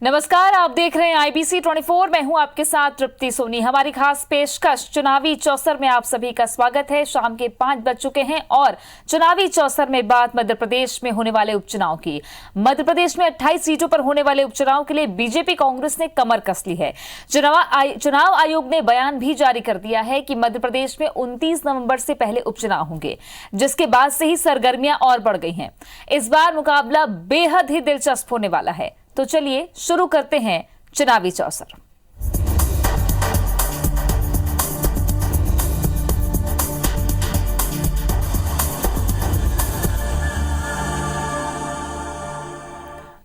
नमस्कार, आप देख रहे हैं IBC 24। मैं हूं आपके साथ तृप्ति सोनी। हमारी खास पेशकश चुनावी चौसर में आप सभी का स्वागत है। शाम के 5 बज चुके हैं और चुनावी चौसर में बात मध्य प्रदेश में होने वाले उपचुनाव की। मध्य प्रदेश में 28 सीटों पर होने वाले उपचुनाव के लिए बीजेपी कांग्रेस ने कमर कस ली है। चुनाव आयोग ने बयान भी जारी कर दिया है कि मध्य प्रदेश में 29 नवंबर से पहले उपचुनाव होंगे, जिसके बाद से ही सरगर्मियां और बढ़ गई हैं। इस बार मुकाबला बेहद ही दिलचस्प होने वाला है। तो चलिए शुरू करते हैं चुनावी चौसर।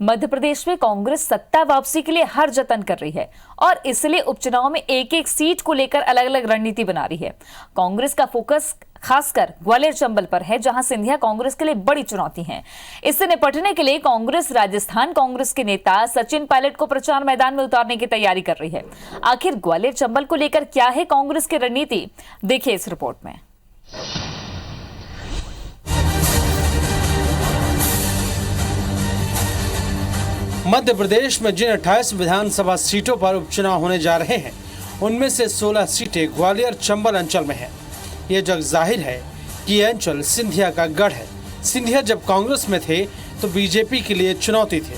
मध्य प्रदेश में कांग्रेस सत्ता वापसी के लिए हर जतन कर रही है और इसलिए उपचुनाव में एक एक सीट को लेकर अलग अलग रणनीति बना रही है। कांग्रेस का फोकस खासकर ग्वालियर चंबल पर है, जहां सिंधिया कांग्रेस के लिए बड़ी चुनौती है। इससे निपटने के लिए कांग्रेस राजस्थान कांग्रेस के नेता सचिन पायलट को प्रचार मैदान में उतारने की तैयारी कर रही है। आखिर ग्वालियर चंबल को लेकर क्या है कांग्रेस की रणनीति, देखिए इस रिपोर्ट में। मध्य प्रदेश में जिन 28 विधानसभा सीटों पर उपचुनाव होने जा रहे हैं, उनमें से 16 सीटें ग्वालियर चंबल अंचल में हैं। ये जग जाहिर है कि यह अंचल सिंधिया का गढ़ है। सिंधिया जब कांग्रेस में थे तो बीजेपी के लिए चुनौती थे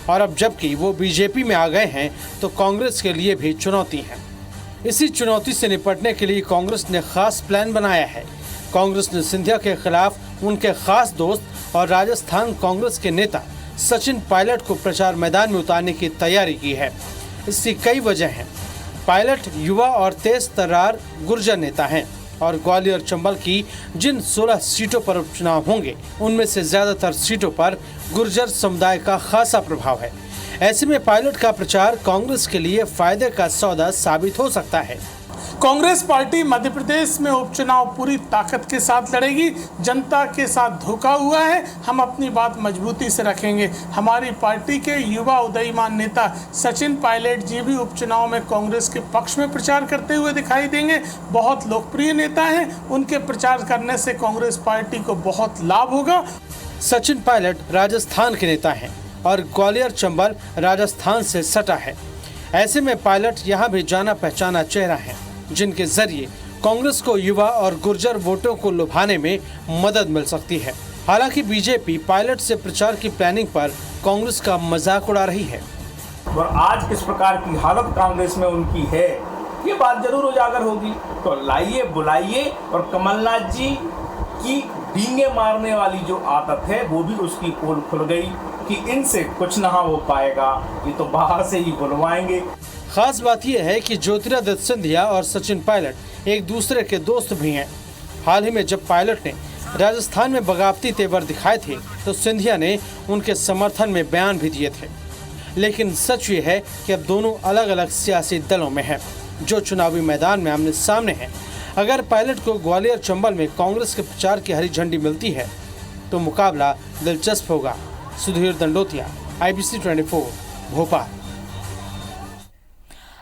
और अब जबकि वो बीजेपी में आ गए हैं तो कांग्रेस के लिए भी चुनौती है। इसी चुनौती से निपटने के लिए कांग्रेस ने खास प्लान बनाया है। कांग्रेस ने सिंधिया के खिलाफ उनके खास दोस्त और राजस्थान कांग्रेस के नेता सचिन पायलट को प्रचार मैदान में उतारने की तैयारी की है। इसकी कई वजह हैं। पायलट युवा और तेज तर्रार गुर्जर नेता हैं और ग्वालियर चंबल की जिन 16 सीटों पर उपचुनाव होंगे, उनमें से ज्यादातर सीटों पर गुर्जर समुदाय का खासा प्रभाव है। ऐसे में पायलट का प्रचार कांग्रेस के लिए फायदे का सौदा साबित हो सकता है। कांग्रेस पार्टी मध्य प्रदेश में उपचुनाव पूरी ताकत के साथ लड़ेगी। जनता के साथ धोखा हुआ है, हम अपनी बात मजबूती से रखेंगे। हमारी पार्टी के युवा उदयमान नेता सचिन पायलट जी भी उपचुनाव में कांग्रेस के पक्ष में प्रचार करते हुए दिखाई देंगे। बहुत लोकप्रिय नेता हैं, उनके प्रचार करने से कांग्रेस पार्टी को बहुत लाभ होगा। सचिन पायलट राजस्थान के नेता हैं और ग्वालियर चंबल राजस्थान से सटा है। ऐसे में पायलट यहाँ भी जाना पहचाना चेहरा है, जिनके जरिए कांग्रेस को युवा और गुर्जर वोटों को लुभाने में मदद मिल सकती है। हालांकि बीजेपी पायलट से प्रचार की प्लानिंग पर कांग्रेस का मजाक उड़ा रही है और आज किस प्रकार की हालत कांग्रेस में उनकी है, ये बात जरूर उजागर होगी। तो लाइए बुलाइए और कमलनाथ जी की डींगे मारने वाली जो आदत है वो भी उसकी पोल खुल गई कि इनसे कुछ ना हो पाएगा, ये तो बाहर से ही बुलवाएंगे। खास बात यह है कि ज्योतिरादित्य सिंधिया और सचिन पायलट एक दूसरे के दोस्त भी हैं। हाल ही में जब पायलट ने राजस्थान में बगावती तेवर दिखाए थे तो सिंधिया ने उनके समर्थन में बयान भी दिए थे। लेकिन सच ये है कि अब दोनों अलग अलग सियासी दलों में हैं, जो चुनावी मैदान में आमने सामने हैं। अगर पायलट को ग्वालियर चंबल में कांग्रेस के प्रचार की हरी झंडी मिलती है तो मुकाबला दिलचस्प होगा। सुधीर दंडोतिया, IBC 24, भोपाल।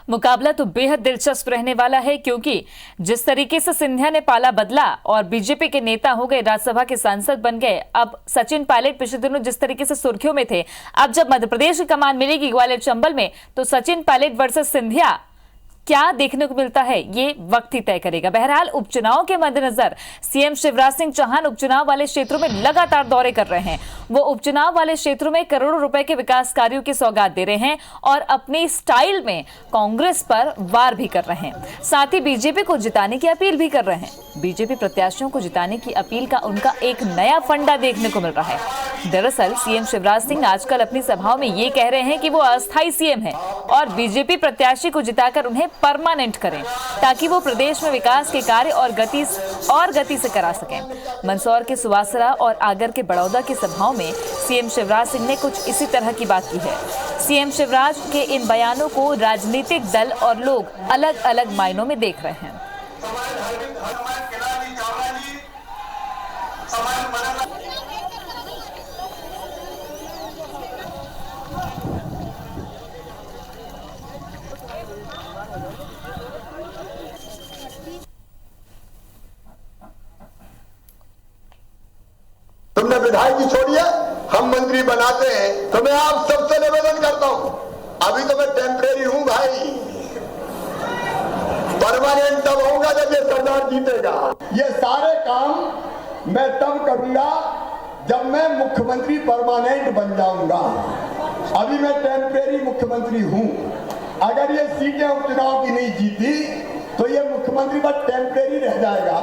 मुकाबला तो बेहद दिलचस्प रहने वाला है, क्योंकि जिस तरीके से सिंधिया ने पाला बदला और बीजेपी के नेता हो गए, राज्यसभा के सांसद बन गए। अब सचिन पायलट पिछले दिनों जिस तरीके से सुर्खियों में थे, अब जब मध्य प्रदेश की कमान मिलेगी ग्वालियर चंबल में, तो सचिन पायलट वर्सेस सिंधिया क्या देखने को मिलता है, ये वक्त ही तय करेगा। बहरहाल उपचुनाव के मद्देनजर सीएम शिवराज सिंह चौहान उपचुनाव वाले क्षेत्रों में लगातार दौरे कर रहे हैं। वो उपचुनाव वाले क्षेत्रों में करोड़ों रुपए के विकास कार्यों की सौगात दे रहे हैं और अपनी स्टाइल में कांग्रेस पर वार भी कर रहे हैं। साथ ही बीजेपी को जिताने की अपील भी कर रहे हैं। बीजेपी प्रत्याशियों को जिताने की अपील का उनका एक नया फंडा देखने को मिल रहा है। दरअसल सीएम शिवराज सिंह आजकल अपनी सभाओं में ये कह रहे हैं कि वो अस्थायी सीएम हैं और बीजेपी प्रत्याशी को जिताकर उन्हें परमानेंट करें, ताकि वो प्रदेश में विकास के कार्य और गति से करा सकें। मंदसौर के सुवासरा और आगर के बड़ौदा की सभाओं में सीएम शिवराज सिंह ने कुछ इसी तरह की बात की है। सीएम शिवराज के इन बयानों को राजनीतिक दल और लोग अलग अलग मायनों में देख रहे हैं। विधायक जी छोड़िए, हम मंत्री बनाते हैं। तो मैं आप सबसे निवेदन करता हूं, अब अभी तो मैं टेम्परेरी हूं भाई, परमानेंट तब होगा जब ये सरदार जीतेगा। ये सारे काम मैं तब करूंगा जब मैं मुख्यमंत्री परमानेंट बन जाऊंगा। अभी मैं टेम्परेरी मुख्यमंत्री हूं। अगर ये सीटें उपचुनाव की नहीं जीती तो ये मुख्यमंत्री बस टेम्परेरी रह जाएगा।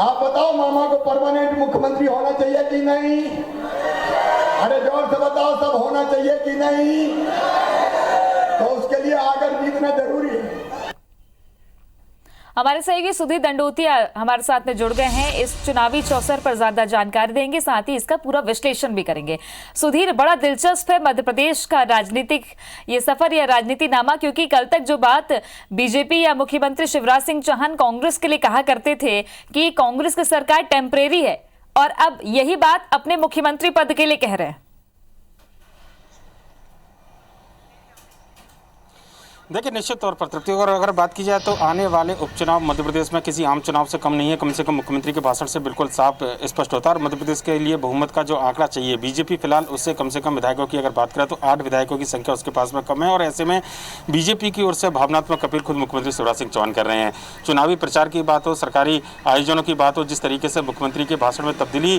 आप बताओ मामा को परमानेंट मुख्यमंत्री होना चाहिए कि नहीं? अरे जोर से बताओ, सब होना चाहिए कि नहीं? तो उसके लिए आकर जीतना जरूरी है। हमारे सहयोगी सुधीर दंडोतिया हमारे साथ में जुड़ गए हैं, इस चुनावी चौसर पर ज्यादा जानकारी देंगे, साथ ही इसका पूरा विश्लेषण भी करेंगे। सुधीर, बड़ा दिलचस्प है मध्य प्रदेश का राजनीतिक ये सफर या राजनीतिनामा, क्योंकि कल तक जो बात बीजेपी या मुख्यमंत्री शिवराज सिंह चौहान कांग्रेस के लिए कहा करते थे कि कांग्रेस की सरकार टेम्परेरी है, और अब यही बात अपने मुख्यमंत्री पद के लिए कह रहे हैं। देखिए, निश्चित तौर पर तृप्ति, और अगर बात की जाए तो आने वाले उपचुनाव मध्य प्रदेश में किसी आम चुनाव से कम नहीं है। कम से कम मुख्यमंत्री के भाषण से बिल्कुल साफ स्पष्ट होता है। और मध्य प्रदेश के लिए बहुमत का जो आंकड़ा चाहिए, बीजेपी फिलहाल उससे कम से कम विधायकों की अगर बात करें तो 8 विधायकों की संख्या उसके पास में कम है। और ऐसे में बीजेपी की ओर से भावनात्मक अपील खुद मुख्यमंत्री शिवराज सिंह चौहान कर रहे हैं। चुनावी प्रचार की बात हो, सरकारी आयोजनों की बात हो, जिस तरीके से मुख्यमंत्री के भाषण में तब्दीली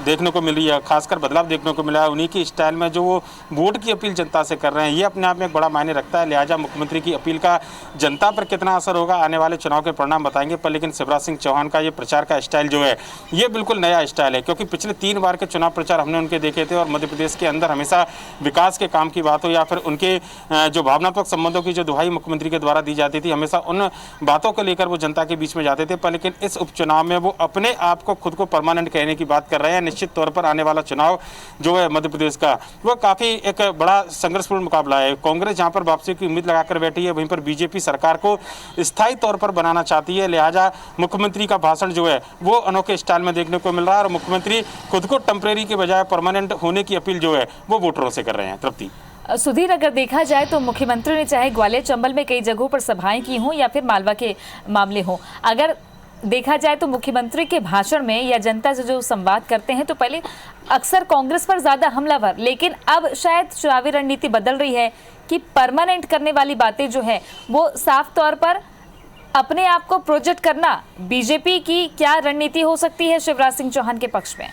देखने को मिल रही है, खासकर बदलाव देखने को मिला है, उन्हीं की स्टाइल में जो वो वोट की अपील जनता से कर रहे हैं, ये अपने आप में बड़ा मायने रखता है। लिहाजा मुख्यमंत्री की अपील का जनता पर कितना असर होगा आने वाले चुनाव के परिणाम बताएंगे। पर लेकिन शिवराज सिंह चौहान का ये प्रचार का स्टाइल जो है ये बिल्कुल नया स्टाइल है, क्योंकि पिछले 3 बार के चुनाव प्रचार हमने उनके देखे थे और मध्य प्रदेश के अंदर हमेशा विकास के काम की बात हो या फिर उनके जो भावनात्मक संबंधों की जो दुहाई मुख्यमंत्री के द्वारा दी जाती थी, हमेशा उन बातों को लेकर वो जनता के बीच में जाते थे। पर लेकिन इस उपचुनाव में वो अपने आप को खुद को परमानेंट कहने की बात कर रहे हैं। निश्चित तौर पर आने वाला चुनाव जो है मध्य प्रदेश का, वो काफी एक बड़ा संघर्षपूर्ण मुकाबला है। कांग्रेस जहां पर वापसी की उम्मीद लगाकर बैठी है, वहीं पर बीजेपी सरकार को स्थायी तौर पर बनाना चाहती है। लिहाजा मुख्यमंत्री का भाषण जो है वो अनोखे स्टाइल में देखने को मिल रहा है और मुख्यमंत्री खुद को टेम्परेरी के बजाय परमानेंट होने की अपील जो है वो वोटरों से कर रहे हैं। तृप्ति। सुधीर, अगर देखा जाए तो मुख्यमंत्री ने चाहे ग्वालियर चंबल में कई जगहों पर सभाएं की हों या फिर मालवा के मामले हों, अगर देखा जाए तो मुख्यमंत्री के भाषण में या जनता से जो संवाद करते हैं तो पहले अक्सर कांग्रेस पर ज्यादा हमलावर, लेकिन अब शायद चुनावी रणनीति बदल रही है कि परमानेंट करने वाली बातें जो है वो साफ तौर पर अपने आप को प्रोजेक्ट करना। बीजेपी की क्या रणनीति हो सकती है शिवराज सिंह चौहान के पक्ष में?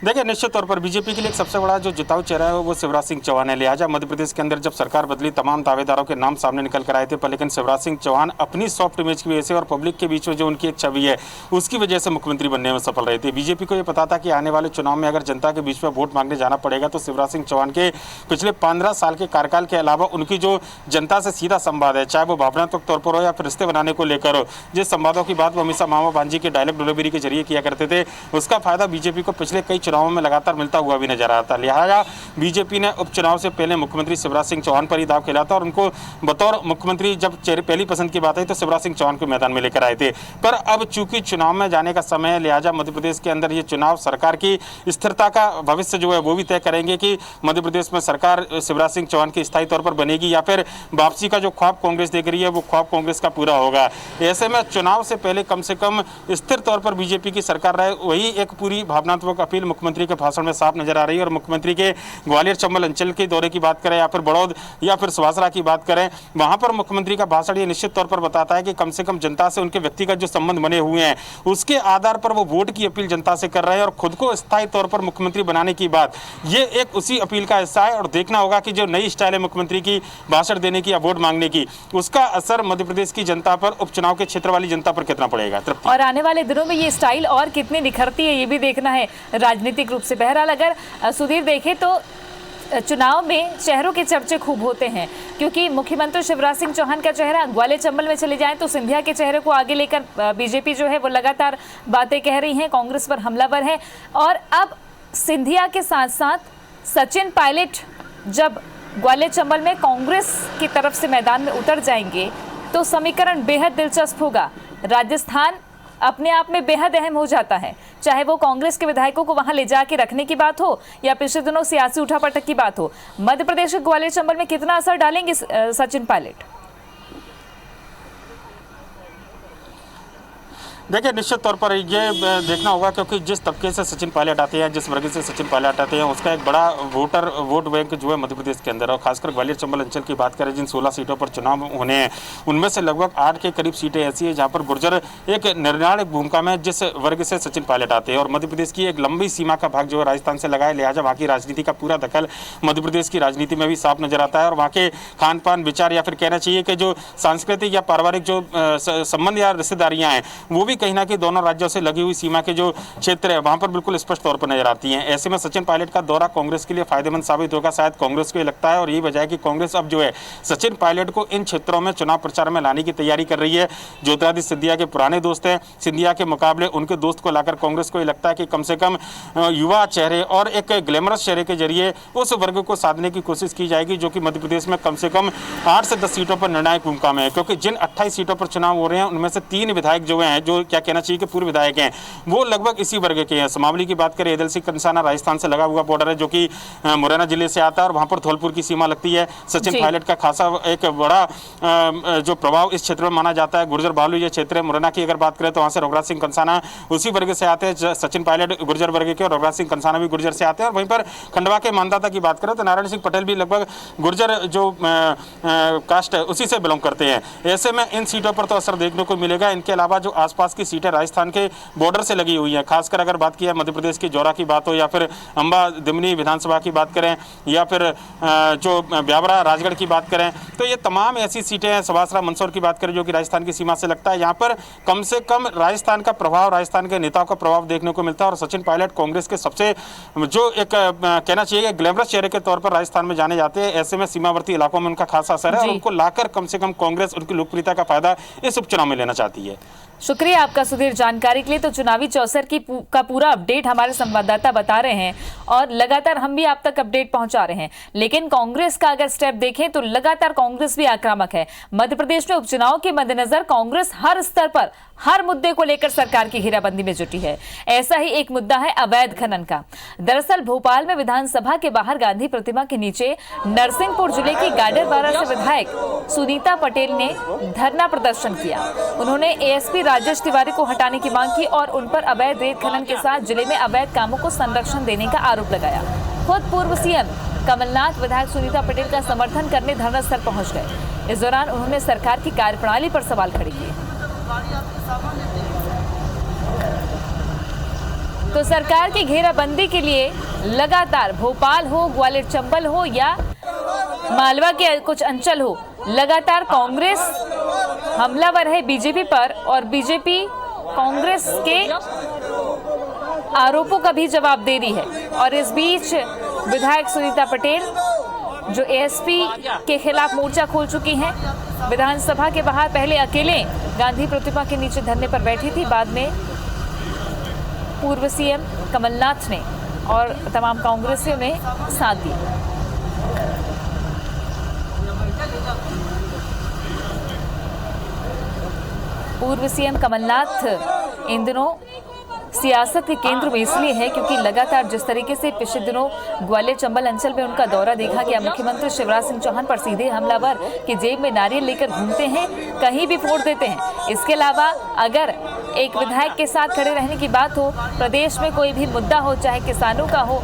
देखिए, निश्चित तौर पर बीजेपी के लिए एक सबसे बड़ा जो जिताऊ चेहरा है वो शिवराज सिंह चौहान है। लिहाजा मध्य प्रदेश के अंदर जब सरकार बदली, तमाम दावेदारों के नाम सामने निकल कर आए थे, पर लेकिन शिवराज सिंह चौहान अपनी सॉफ्ट इमेज की वजह से और पब्लिक के बीच में जो उनकी एक छवि है उसकी वजह से मुख्यमंत्री बनने में सफल रहे थे। बीजेपी को यह पता था कि आने वाले चुनाव में अगर जनता के बीच में वोट मांगने जाना पड़ेगा तो शिवराज सिंह चौहान के पिछले 15 साल के कार्यकाल के अलावा उनकी जो जनता से सीधा संवाद है, चाहे वो भावनात्मक तौर पर हो या फिर रिश्ते बनाने को लेकर हो, जिस संवादों की बात वो हमेशा मामा भांजी के डायलॉग डिलीवरी के जरिए किया करते थे, उसका फायदा बीजेपी को पिछले कई चुनावों में लगातार हुआ भी नजर आता। लिहाजा बीजेपी ने उपचुनाव से पहले मुख्यमंत्री शिवराज सिंह चौहान पर ही दाव खेला था और उनको बतौर मुख्यमंत्री जब पहली पसंद की बात आई तो शिवराज सिंह चौहान को मैदान में लेकर आए थे। पर अब चूंकि चुनाव में जाने का समय है, लिहाजा मध्य प्रदेश के अंदर ये चुनाव सरकार की स्थिरता का भविष्य जो है वो भी तय करेंगे कि मध्य प्रदेश में सरकार शिवराज सिंह चौहान की स्थायी तौर पर बनेगी या फिर वापसी का जो ख्वाब कांग्रेस देख रही है वो ख्वाब कांग्रेस का पूरा होगा। ऐसे में चुनाव से पहले कम से कम स्थिर तौर पर बीजेपी की सरकार रहे, वही एक पूरी भावनात्मक अपील मुख्यमंत्री के भाषण में साफ नजर आ रही है। और मुख्यमंत्री के ग्वालियर चंबल अंचल के दौरे की बात करें या फिर बड़ौद या फिर सुवासरा की बात करें, वहां पर मुख्यमंत्री का भाषण ये निश्चित तौर पर बताता है कि कम से कम जनता से उनके व्यक्तिगत जो संबंध बने हुए हैं उसके आधार पर वो वोट की अपील जनता से कर रहे हैं और खुद को स्थायी तौर पर मुख्यमंत्री बनाने की बात, ये एक उसी अपील का हिस्सा है। और देखना होगा कि जो नई स्टाइल है मुख्यमंत्री की भाषण देने की या वोट मांगने की, उसका असर मध्य प्रदेश की जनता पर, उपचुनाव के क्षेत्र वाली जनता पर कितना पड़ेगा। और आने वाले दिनों में ये स्टाइल और कितनी निखरती है ये भी देखना है राजनीतिक रूप से। बहरहाल अगर सुधीर देखें तो चुनाव में चेहरों के चर्चे खूब होते हैं, क्योंकि मुख्यमंत्री शिवराज सिंह चौहान का चेहरा, ग्वालियर चंबल में चले जाएं तो सिंधिया के चेहरे को आगे लेकर बीजेपी जो है वो लगातार बातें कह रही है, कांग्रेस पर हमलावर है। और अब सिंधिया के साथ साथ सचिन पायलट जब ग्वालियर चंबल में कांग्रेस की तरफ से मैदान में उतर जाएंगे तो समीकरण बेहद दिलचस्प होगा। राजस्थान अपने आप में बेहद अहम हो जाता है, चाहे वो कांग्रेस के विधायकों को वहां ले जाके रखने की बात हो या पिछले दिनों सियासी उठापटक की बात हो। मध्य प्रदेश के ग्वालियर चंबल में कितना असर डालेंगे सचिन पायलट? देखिए, निश्चित तौर पर ये देखना होगा, क्योंकि जिस तबके से सचिन पायलट आते हैं, जिस वर्ग से सचिन पायलट आते हैं, उसका एक बड़ा वोट बैंक जो है मध्य प्रदेश के अंदर, और खासकर ग्वालियर चंबल अंचल की बात करें, जिन 16 सीटों पर चुनाव होने हैं, उनमें से लगभग 8 के करीब सीटें ऐसी है जहां पर गुर्जर एक निर्णायक भूमिका में जिस वर्ग से सचिन पायलट आते हैं, और मध्य प्रदेश की एक लंबी सीमा का भाग जो है राजस्थान से लगा है, लिहाजा वहाँ की राजनीति का पूरा दखल मध्य प्रदेश की राजनीति में भी साफ नजर आता है। और वहाँ के खान पान, विचार, या फिर कहना चाहिए कि जो सांस्कृतिक या पारिवारिक जो संबंध या रिश्तेदारियां हैं, वो भी कहीं ना कहीं दोनों राज्यों से लगी हुई सीमा के जो क्षेत्र है वहां पर बिल्कुल स्पष्ट तौर पर नजर आती हैं। ऐसे में सचिन पायलट का दौरा कांग्रेस के लिए फायदेमंद साबित होगा, शायद कांग्रेस को ये लगता है, और यही वजह है कि कांग्रेस अब जो है सचिन पायलट को इन क्षेत्रों में चुनाव प्रचार में लाने की तैयारी कर रही है। ज्योतिरादित्य सिंधिया के पुराने दोस्त हैं, सिंधिया के मुकाबले उनके दोस्त को लाकर कांग्रेस को ये लगता है कि कम से कम युवा चेहरे और एक ग्लैमरस चेहरे के जरिए उस वर्ग को साधने की कोशिश की जाएगी जो कि मध्य प्रदेश में कम से कम 8 से 10 सीटों पर निर्णायक भूमिका में है। क्योंकि जिन 28 सीटों पर चुनाव हो रहे हैं उनमें से 3 विधायक जो हैं, जो क्या कहना चाहिए कि पूर्व विधायक हैं, वो लगभग इसी वर्ग के हैं। समावली की बात करें, एदल सिंह कंसाना राजस्थान से लगा हुआ बॉर्डर है, जो कि मुरैना जिले से आता है, और वहां पर धौलपुर की सीमा लगती है। सचिन पायलट का खासा एक बड़ा जो प्रभाव इस क्षेत्र में माना जाता है। गुर्जर बालू ये क्षेत्र है। मुरैना की अगर बात करें तो वहां से रघुराज सिंह कंसाना उसी वर्ग से आते हैं। सचिन पायलट गुर्जर वर्ग के और रघुराज सिंह कंसाना भी गुर्जर से आते हैं। और वहीं पर खंडवा के मानदाता की बात करें तो नारायण सिंह पटेल भी लगभग गुर्जर जो कास्ट है उसी से बिलोंग करते हैं। ऐसे में इन सीटों पर तो असर देखने को मिलेगा। इनके अलावा जो आसपास की सीटें राजस्थान के बॉर्डर से लगी हुई हैं, खासकर अगर बात की है मध्य प्रदेश की जौरा की बात हो, या फिर अंबा दिमनी विधानसभा की बात करें, या फिर जो ब्यावरा राजगढ़ की बात करें, तो ये तमाम ऐसी सीटें हैं। सबासरा मंदसौर की बात करें जो कि राजस्थान की सीमा से लगता है, यहाँ पर कम से कम राजस्थान का प्रभाव, राजस्थान के नेताओं का प्रभाव देखने को मिलता है। और सचिन पायलट कांग्रेस के सबसे जो एक कहना चाहिए ग्लैमरस चेहरे के तौर पर राजस्थान में जाने जाते हैं। ऐसे में सीमावर्ती इलाकों में उनका खासा असर है और उनको लाकर कम से कम कांग्रेस उनकी लोकप्रियता का फायदा इस उपचुनाव में लेना चाहती है। शुक्रिया आपका सुधीर जानकारी के लिए। तो चुनावी चौसर का पूरा अपडेट हमारे संवाददाता बता रहे हैं और लगातार हम भी आप तक अपडेट पहुंचा रहे हैं। लेकिन कांग्रेस का अगर स्टेप देखें तो लगातार कांग्रेस भी आक्रामक है। मध्य प्रदेश में उपचुनाव के मद्देनजर कांग्रेस हर स्तर पर हर मुद्दे को लेकर सरकार की घेराबंदी में जुटी है। ऐसा ही एक मुद्दा है अवैध खनन का। दरअसल भोपाल में विधानसभा के बाहर गांधी प्रतिमा के नीचे नरसिंहपुर जिले की गाडरवारा से विधायक सुनीता पटेल ने धरना प्रदर्शन किया। उन्होंने एएसपी राजेश तिवारी को हटाने की मांग की और उन पर अवैध रेत खनन के साथ जिले में अवैध कामों को संरक्षण देने का आरोप लगाया। खुद पूर्व सीएम कमलनाथ विधायक सुनीता पटेल का समर्थन करने धरना स्थल पहुंच गए। इस दौरान उन्होंने सरकार की कार्यप्रणाली पर सवाल खड़े किए। तो सरकार की घेराबंदी के लिए लगातार भोपाल हो, ग्वालियर चंबल हो या मालवा के कुछ अंचल हो, लगातार कांग्रेस हमलावर है बीजेपी पर और बीजेपी कांग्रेस के आरोपों का भी जवाब दे रही है। और इस बीच विधायक सुनीता पटेल जो एएसपी के खिलाफ मोर्चा खोल चुकी हैं, विधानसभा के बाहर पहले अकेले गांधी प्रतिमा के नीचे धरने पर बैठी थी, बाद में पूर्व सीएम कमलनाथ ने और तमाम कांग्रेसियों ने साथ दिया। पूर्व सीएम कमलनाथ इन दिनों सियासत के केंद्र में इसलिए है क्योंकि लगातार जिस तरीके से पिछले दिनों ग्वालियर चंबल अंचल में उनका दौरा देखा गया, मुख्यमंत्री शिवराज सिंह चौहान पर सीधे हमलावर की जेब में नारियल लेकर घूमते हैं, कहीं भी फोड़ देते हैं। इसके अलावा अगर एक विधायक के साथ खड़े रहने की बात हो, प्रदेश में कोई भी मुद्दा हो, चाहे किसानों का हो,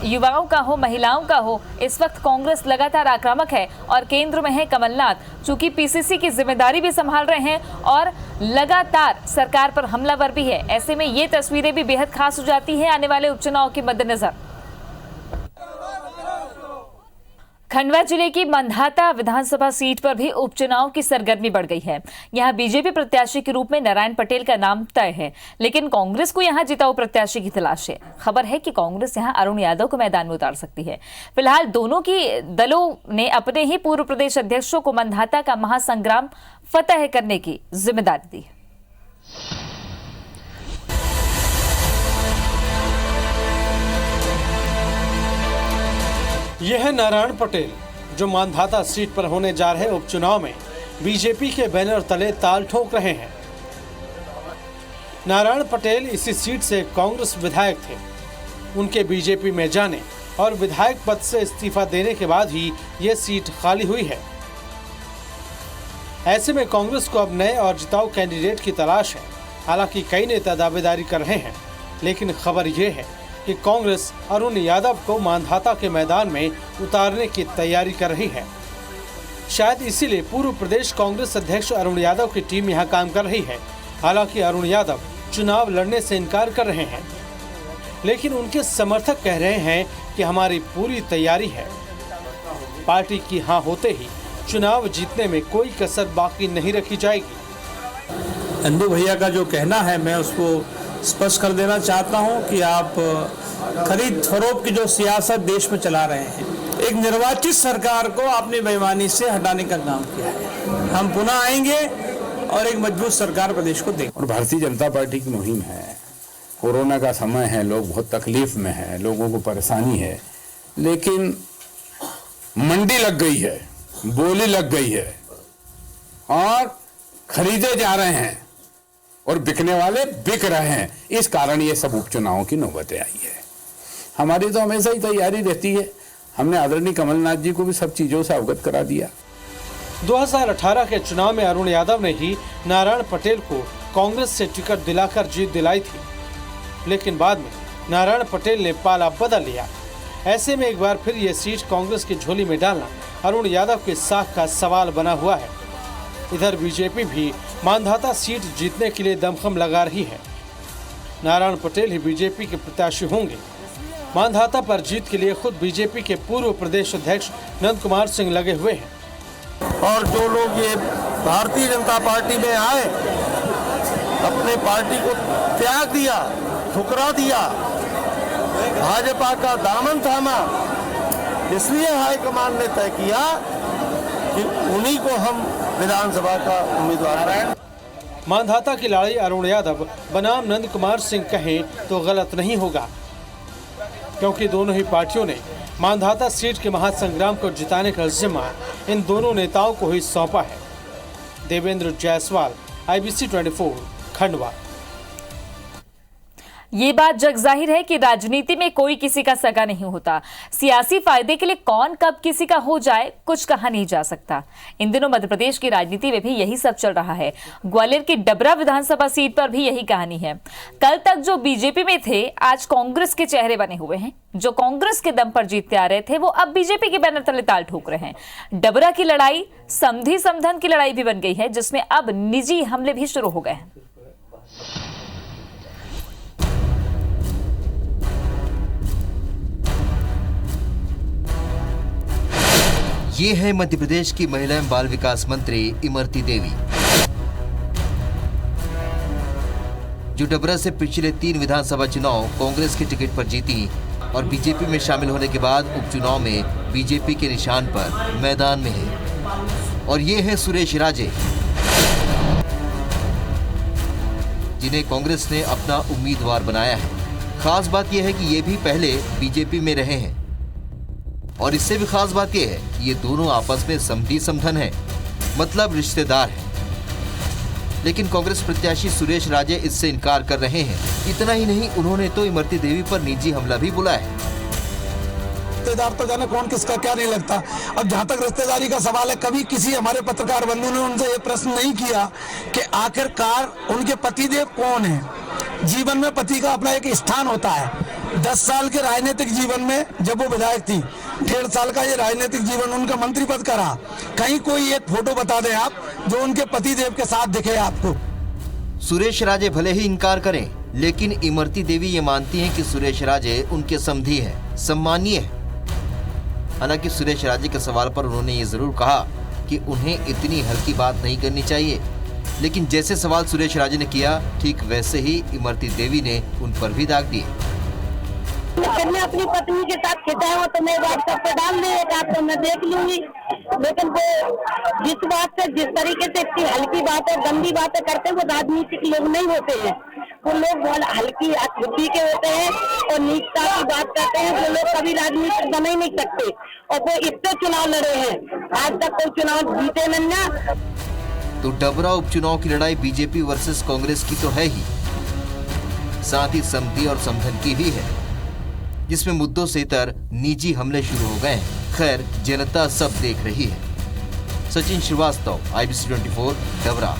युवाओं का हो, महिलाओं का हो, इस वक्त कांग्रेस लगातार आक्रामक है और केंद्र में है कमलनाथ, चूंकि पीसीसी की जिम्मेदारी भी संभाल रहे हैं और लगातार सरकार पर हमलावर भी है। ऐसे में ये तस्वीरें भी बेहद खास हो जाती हैं आने वाले उपचुनाव के मद्देनजर। खंडवा जिले की मंधाता विधानसभा सीट पर भी उपचुनाव की सरगर्मी बढ़ गई है। यहां बीजेपी प्रत्याशी के रूप में नारायण पटेल का नाम तय है, लेकिन कांग्रेस को यहां जिताऊ प्रत्याशी की तलाश है। खबर है कि कांग्रेस यहां अरुण यादव को मैदान में उतार सकती है। फिलहाल दोनों की दलों ने अपने ही पूर्व प्रदेश अध्यक्षों को मंधाता का महासंग्राम फतह करने की जिम्मेदारी दी है। यह है नारायण पटेल जो मांधाता सीट पर होने जा रहे उपचुनाव में बीजेपी के बैनर तले ताल ठोक रहे हैं। नारायण पटेल इसी सीट से कांग्रेस विधायक थे। उनके बीजेपी में जाने और विधायक पद से इस्तीफा देने के बाद ही यह सीट खाली हुई है। ऐसे में कांग्रेस को अब नए और जिताऊ कैंडिडेट की तलाश है। हालांकि कई नेता दावेदारी कर रहे हैं, लेकिन खबर ये है कि कांग्रेस अरुण यादव को मांधाता के मैदान में उतारने की तैयारी कर रही है। शायद इसीलिए पूर्व प्रदेश कांग्रेस अध्यक्ष अरुण यादव की टीम यहां काम कर रही है। हालांकि अरुण यादव चुनाव लड़ने से इनकार कर रहे हैं, लेकिन उनके समर्थक कह रहे हैं कि हमारी पूरी तैयारी है। पार्टी की हां होते ही चुनाव जीतने में कोई कसर बाकी नहीं रखी जाएगी। नंदू भैया का जो कहना है, मैं उसको स्पष्ट कर देना चाहता हूं कि आप खरीद फरोख्त की जो सियासत देश में चला रहे हैं, एक निर्वाचित सरकार को आपने बेईमानी से हटाने का काम किया है। हम पुनः आएंगे और एक मजबूत सरकार प्रदेश को देंगे। और भारतीय जनता पार्टी की मुहिम है, कोरोना का समय है, लोग बहुत तकलीफ में हैं, लोगों को परेशानी है, लेकिन मंडी लग गई है, बोली लग गई है और खरीदे जा रहे हैं और बिकने वाले बिक रहे हैं। इस कारण ये सब उपचुनावों की नौबतें आई है। हमारी तो हमेशा ही तैयारी रहती है। हमने आदरणीय कमलनाथ जी को भी सब चीजों से अवगत करा दिया। 2018 के चुनाव में अरुण यादव ने ही नारायण पटेल को कांग्रेस से टिकट दिलाकर जीत दिलाई थी, लेकिन बाद में नारायण पटेल ने पाला बदल लिया। ऐसे में एक बार फिर ये सीट कांग्रेस की झोली में डालना अरुण यादव के साख का सवाल बना हुआ है। इधर बीजेपी भी मांधाता सीट जीतने के लिए दमखम लगा रही है। नारायण पटेल ही बीजेपी के प्रत्याशी होंगे। मांधाता पर जीत के लिए खुद बीजेपी के पूर्व प्रदेश अध्यक्ष नंद कुमार सिंह लगे हुए हैं। और जो लोग ये भारतीय जनता पार्टी में आए, अपने पार्टी को त्याग दिया, ठुकरा दिया, भाजपा का दामन थामा, इसलिए हाईकमान ने तय किया कि उन्हीं को हम विधानसभा का उम्मीदवार बनाएं। मांधाता की लड़ाई अरुण यादव बनाम नंद कुमार सिंह कहें तो गलत नहीं होगा, क्योंकि दोनों ही पार्टियों ने मांधाता सीट के महासंग्राम को जिताने का जिम्मा इन दोनों नेताओं को ही सौंपा है। देवेंद्र जायसवाल, IBC 24, खंडवा। ये बात जग जाहिर है कि राजनीति में कोई किसी का सगा नहीं होता। सियासी फायदे के लिए कौन कब किसी का हो जाए, कुछ कहा नहीं जा सकता। इन दिनों मध्य प्रदेश की राजनीति में भी यही सब चल रहा है। ग्वालियर की डबरा विधानसभा सीट पर भी यही कहानी है। कल तक जो बीजेपी में थे, आज कांग्रेस के चेहरे बने हुए हैं। जो कांग्रेस के दम पर जीतते आ रहे थे, वो अब बीजेपी के बैनर तले ताल ठोक रहे हैं। डबरा की लड़ाई समधी समधन की लड़ाई भी बन गई है, जिसमें अब निजी हमले भी शुरू हो गए हैं। ये है मध्य प्रदेश की महिला एवं बाल विकास मंत्री इमरती देवी, जो डबरा से पिछले 3 विधानसभा चुनाव कांग्रेस के टिकट पर जीती और बीजेपी में शामिल होने के बाद उपचुनाव में बीजेपी के निशान पर मैदान में है। और ये है सुरेश राजे, जिन्हें कांग्रेस ने अपना उम्मीदवार बनाया है। खास बात यह है कि ये भी पहले बीजेपी में रहे हैं और इससे भी खास बात यह है कि ये दोनों आपस में समधी समधन है, मतलब रिश्तेदार हैं। लेकिन कांग्रेस प्रत्याशी सुरेश राजे इससे इनकार कर रहे हैं। इतना ही नहीं, उन्होंने तो इमरती देवी पर निजी हमला भी बुलाया है। रिश्तेदार तो जाने कौन किसका क्या नहीं लगता। अब जहाँ तक रिश्तेदारी का सवाल है, कभी किसी हमारे पत्रकार बंधु ने उनसे ये प्रश्न नहीं किया कि आखिरकार उनके पतिदेव कौन है। जीवन में पति का अपना एक स्थान होता है। 10 साल के राजनीतिक जीवन में जब वो विधायक थी, 1.5 साल का ये राजनीतिक जीवन उनका मंत्री पद का रहा। कहीं कोई एक फोटो बता दें आप जो उनके पतिदेव के साथ दिखे आपको। सुरेश राजे भले ही इनकार करें, लेकिन इमरती देवी ये मानती हैं कि सुरेश राजे उनके समधी हैं, सम्मानीय है। हालांकि सुरेश राजे के सवाल पर उन्होंने ये जरूर कहा कि उन्हें इतनी हल्की बात नहीं करनी चाहिए। लेकिन जैसे सवाल सुरेश राजे ने किया, ठीक वैसे ही इमरती देवी ने उन पर भी दाग दिए। मैं अपनी पत्नी के साथ खिंचा हो तो मैं व्हाट्सएप पे डाल देगा तो मैं देख लूंगी। लेकिन वो जिस बात से, जिस तरीके से इतनी हल्की बातें, गंदी बातें करते हैं, वो राजनीतिक लोग नहीं होते हैं। वो लोग बहुत हल्की बुद्धि के होते हैं और नीचता की बात करते हैं। वो लोग कभी राजनीतिक बना ही नहीं सकते। और वो इतने चुनाव लड़े हैं, आज तक कोई चुनाव जीते नहीं ना। तो डबरा उपचुनाव की लड़ाई बीजेपी वर्सेस कांग्रेस की तो है ही, साथ ही समधी और समधन की भी है, जिसमें मुद्दों से इतर निजी हमले शुरू हो गए हैं। खैर, जनता सब देख रही है। सचिन श्रीवास्तव, IBC 24, डबरा।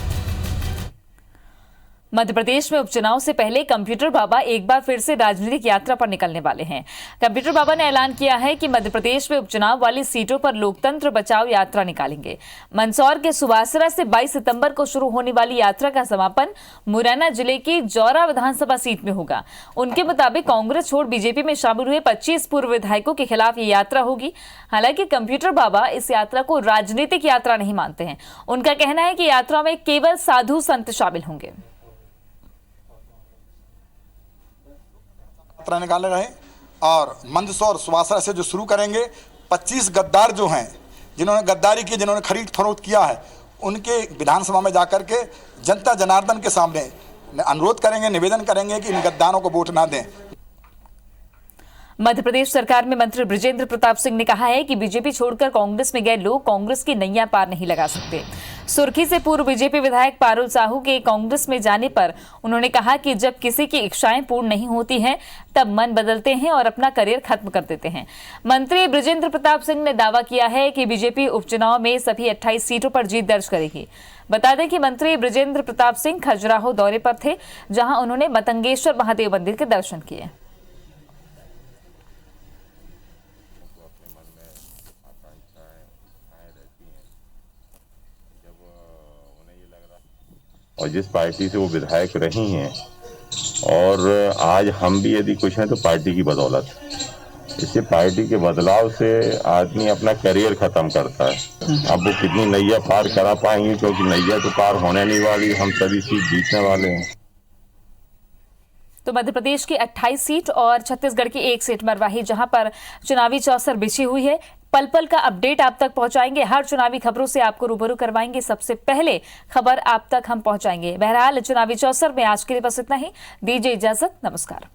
मध्य प्रदेश में उपचुनाव से पहले कंप्यूटर बाबा एक बार फिर से राजनीतिक यात्रा पर निकलने वाले हैं। कंप्यूटर बाबा ने ऐलान किया है कि मध्य प्रदेश में उपचुनाव वाली सीटों पर लोकतंत्र बचाओ यात्रा निकालेंगे। मंदसौर के सुवासरा से 22 सितंबर को शुरू होने वाली यात्रा का समापन मुरैना जिले की जौरा विधानसभा सीट में होगा। उनके मुताबिक कांग्रेस छोड़ बीजेपी में शामिल हुए 25 पूर्व विधायकों के खिलाफ ये यात्रा होगी। हालांकि कंप्यूटर बाबा इस यात्रा को राजनीतिक यात्रा नहीं मानते हैं। उनका कहना है कि यात्रा में केवल साधु संत शामिल होंगे। यात्रा निकाले रहे और मंदसौर सुवासरा से जो शुरू करेंगे, 25 गद्दार जो हैं, जिन्होंने गद्दारी की, जिन्होंने खरीद फरोख्त किया है, उनके विधानसभा में जाकर के जनता जनार्दन के सामने अनुरोध करेंगे, निवेदन करेंगे कि इन गद्दारों को वोट ना दें। मध्य प्रदेश सरकार में मंत्री बृजेंद्र प्रताप सिंह ने कहा है कि बीजेपी छोड़कर कांग्रेस में गए लोग कांग्रेस की नैया पार नहीं लगा सकते। सुर्खी से पूर्व बीजेपी विधायक पारुल साहू के कांग्रेस में जाने पर उन्होंने कहा कि जब किसी की इच्छाएं पूर्ण नहीं होती हैं, तब मन बदलते हैं और अपना करियर खत्म कर देते हैं। मंत्री बृजेंद्र प्रताप सिंह ने दावा किया है कि बीजेपी उपचुनाव में सभी 28 सीटों पर जीत दर्ज करेगी। बता दें कि मंत्री बृजेंद्र प्रताप सिंह खजुराहो दौरे पर थे, जहां उन्होंने मतंगेश्वर महादेव मंदिर के दर्शन किए। और जिस पार्टी से वो विधायक रही हैं, और आज हम भी यदि कुछ हैं तो पार्टी की बदौलत। इससे पार्टी के बदलाव से आदमी अपना करियर खत्म करता है। अब वो कितनी नैया पार करा पाएंगे, क्योंकि नैया तो पार होने नहीं वाली, हम सभी सीट जीतने वाले हैं। तो मध्य प्रदेश की 28 सीट और छत्तीसगढ़ की 1 सीट मरवाही, जहां पर चुनावी चौसर बिछी हुई है। पल पल का अपडेट आप तक पहुंचाएंगे, हर चुनावी खबरों से आपको रूबरू करवाएंगे। सबसे पहले खबर आप तक हम पहुंचाएंगे। बहरहाल चुनावी चौसर में आज के लिए बस इतना ही। दीजिए इजाजत, नमस्कार।